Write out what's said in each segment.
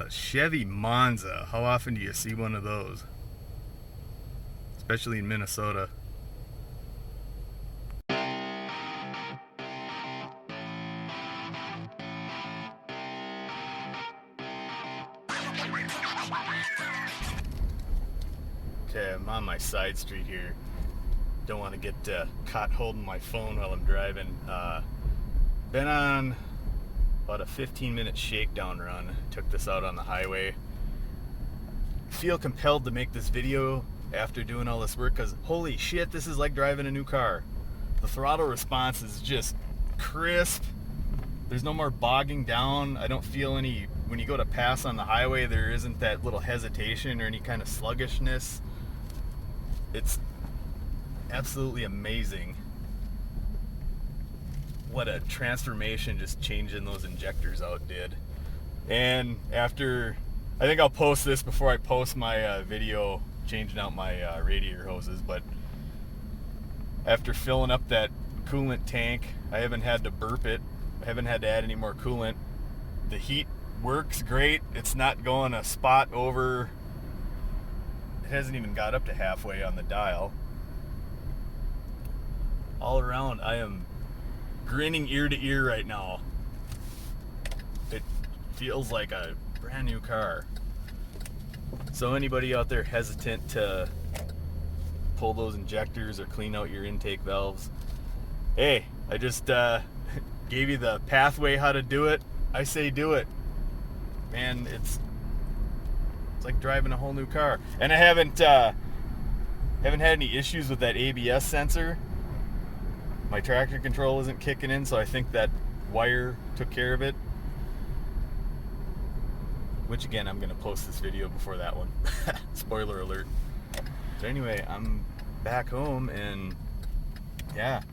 A Chevy Monza. How often do you see one of those? Especially in Minnesota. Okay, I'm on my side street here. Don't want to get caught holding my phone while I'm driving. Been on about a 15-minute shakedown run. Took this out on the highway. Feel compelled to make this video after doing all this work because holy shit, this is like driving a new car. The throttle response is just crisp. There's no more bogging down. I don't feel any, when you go to pass on the highway, there isn't that little hesitation or any kind of sluggishness. It's absolutely amazing what a transformation just changing those injectors out did. And after, I think I'll post this before I post my video changing out my radiator hoses, but after filling up that coolant tank, I haven't had to burp it. I haven't had to add any more coolant. The heat works great. It's not going a spot over. It hasn't even got up to halfway on the dial. All around, I am grinning ear to ear right now. It feels like a brand new car. So anybody out there hesitant to pull those injectors or clean out your intake valves, hey, I just gave you the pathway how to do it. I say do it. Man, it's like driving a whole new car. And I haven't had any issues with that ABS sensor. My tractor control isn't kicking in, so I think that wire took care of it. Which again, I'm gonna post this video before that one. Spoiler alert. But anyway, I'm back home and yeah.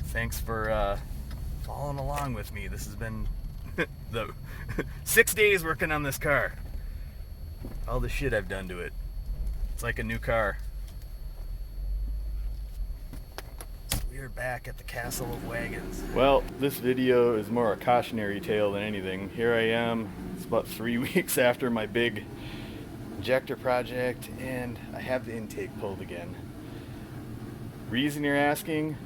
Thanks for following along with me. This has been the 6 days working on this car. All the shit I've done to it. It's like a new car. So we are back at the Castle of Wagons. Well, this video is more a cautionary tale than anything. Here I am. It's about 3 weeks after my big injector project, and I have the intake pulled again. Reason you're asking?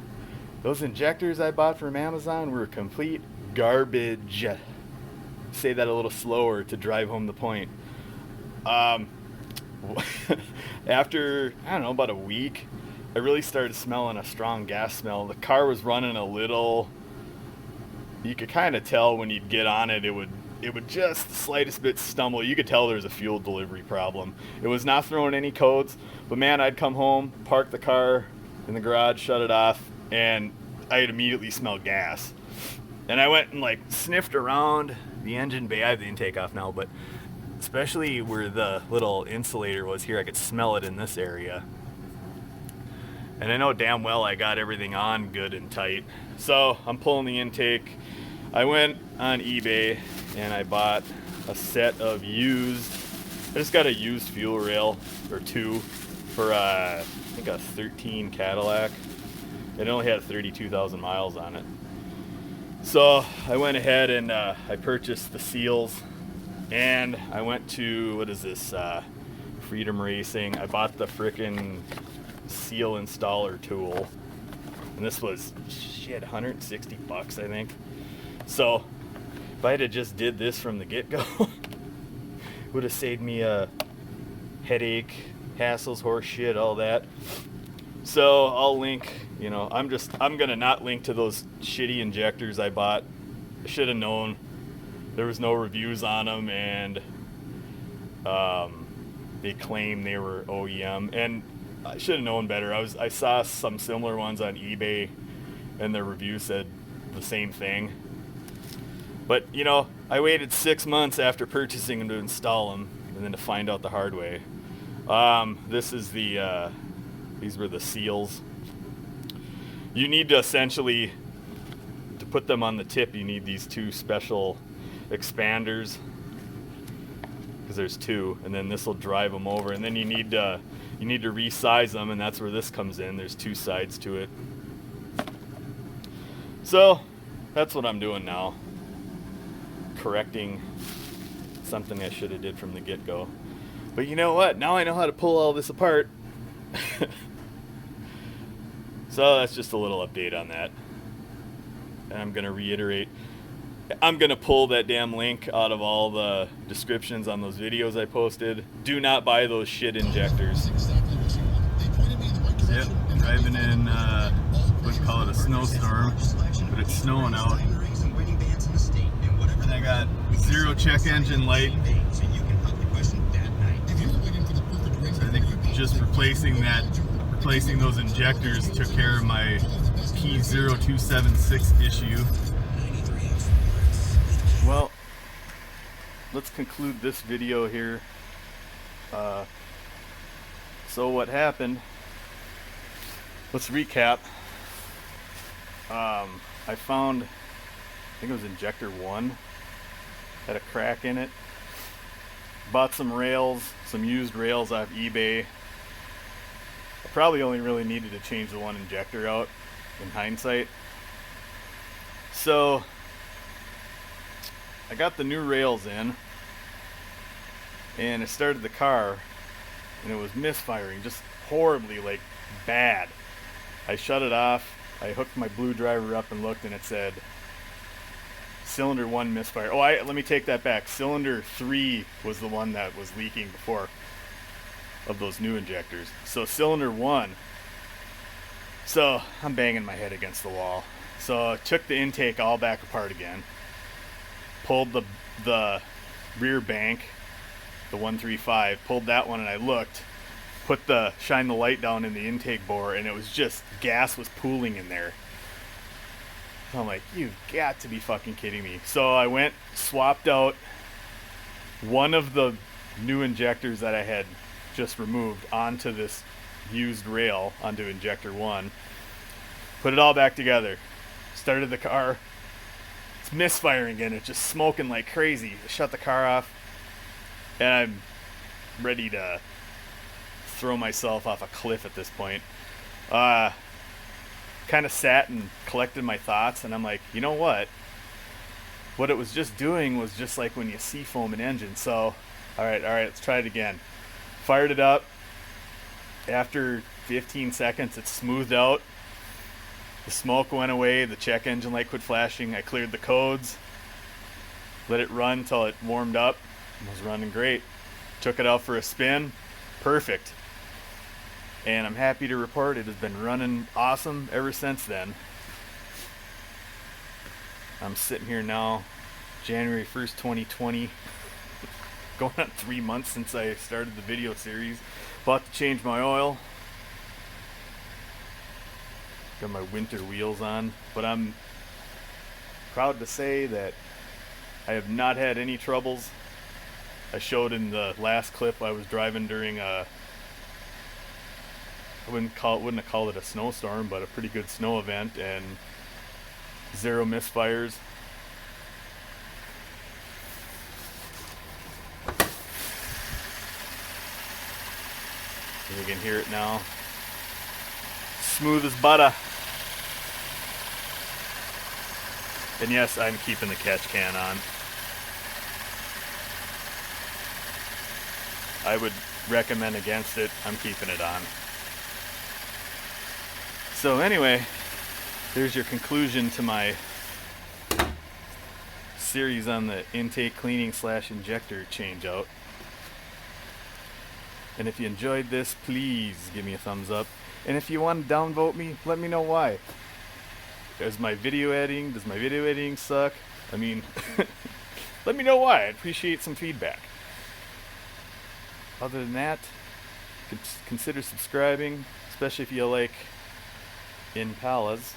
Those injectors I bought from Amazon were complete garbage. Say that a little slower to drive home the point. After, I don't know, about a week, I really started smelling a strong gas smell. The car was running a little, you could kind of tell when you'd get on it, it would just the slightest bit stumble. You could tell there was a fuel delivery problem. It was not throwing any codes, but man, I'd come home, park the car in the garage, shut it off, and I'd immediately smell gas. And I went and like sniffed around the engine bay. I have the intake off now, but especially where the little insulator was here, I could smell it in this area. And I know damn well I got everything on good and tight. So I'm pulling the intake. I went on eBay and I bought a set of used, I just got a used fuel rail or two for I think a 13 Cadillac. It only had 32,000 miles on it. So I went ahead and I purchased the seals, and I went to, what is this, Freedom Racing. I bought the frickin' seal installer tool, and this was, shit, 160 bucks, I think. So if I had just did this from the get-go, it would have saved me a headache, hassles, horse shit, all that. So I'll link, you know, I'm gonna not link to those shitty injectors I bought. I should have known. There was no reviews on them, and they claim they were OEM, and I should have known better. I saw some similar ones on eBay, and their review said the same thing. But you know, I waited 6 months after purchasing them to install them, and then to find out the hard way. This is the these were the seals. You need to essentially, to put them on the tip, you need these two special expanders, because there's two, and then this will drive them over, and then you need to resize them, and that's where this comes in. There's two sides to it. So that's what I'm doing now. correcting something I should have did from the get-go. But you know what? Now I know how to pull all this apart. So that's just a little update on that. And I'm going to reiterate, I'm going to pull that damn link out of all the descriptions on those videos I posted. Do not buy those shit injectors. Yep, driving in, wouldn't call it a snowstorm, but it's snowing out. And I got zero check engine light. So I think just replacing those injectors took care of my P0276 issue. Well, let's conclude this video here. So what happened, let's recap. I found, I think it was injector 1, had a crack in it. Bought some rails, some used rails off eBay. I probably only really needed to change the one injector out in hindsight. So I got the new rails in and I started the car and it was misfiring just horribly, like bad. I shut it off, I hooked my blue driver up and looked and it said cylinder 1 misfire. Oh, let me take that back. Cylinder 3 was the one that was leaking before of those new injectors. So cylinder 1. So I'm banging my head against the wall. So I took the intake all back apart again. Pulled the rear bank, the 135, pulled that one and I looked, shined the light down in the intake bore and it was just, gas was pooling in there. I'm like, you've got to be fucking kidding me. So I went, swapped out one of the new injectors that I had just removed onto this used rail, onto injector 1. Put it all back together. Started the car. It's misfiring again. It's just smoking like crazy. I shut the car off. And I'm ready to throw myself off a cliff at this point. Kind of sat and collected my thoughts, and I'm like, you know what? What it was just doing was just like when you seafoam an engine. So, all right, let's try it again. Fired it up. After 15 seconds, it smoothed out. The smoke went away. The check engine light quit flashing. I cleared the codes. Let it run till it warmed up. It was running great. Took it out for a spin. Perfect. And I'm happy to report it has been running awesome ever since then. I'm sitting here now, January 1st, 2020. Going on 3 months since I started the video series. About to change my oil. Got my winter wheels on. But I'm proud to say that I have not had any troubles. I showed in the last clip I was driving during a, I wouldn't have called it a snowstorm, but a pretty good snow event, and zero misfires. You can hear it now. Smooth as butter. And yes, I'm keeping the catch can on. I would recommend against it. I'm keeping it on. So anyway, there's your conclusion to my series on the intake cleaning / injector change out. And if you enjoyed this, please give me a thumbs up. And if you want to downvote me, let me know why. Does my video editing suck? I mean, let me know why. I'd appreciate some feedback. Other than that, consider subscribing, especially if you like Impalas.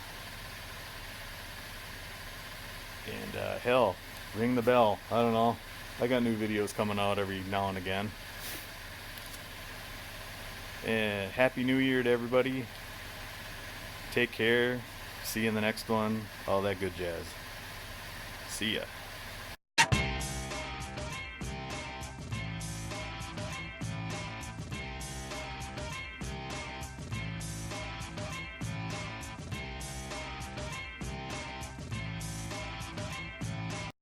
And hell, ring the bell. I don't know. I got new videos coming out every now and again. And Happy New Year to everybody. Take care. See you in the next one. All that good jazz. See ya.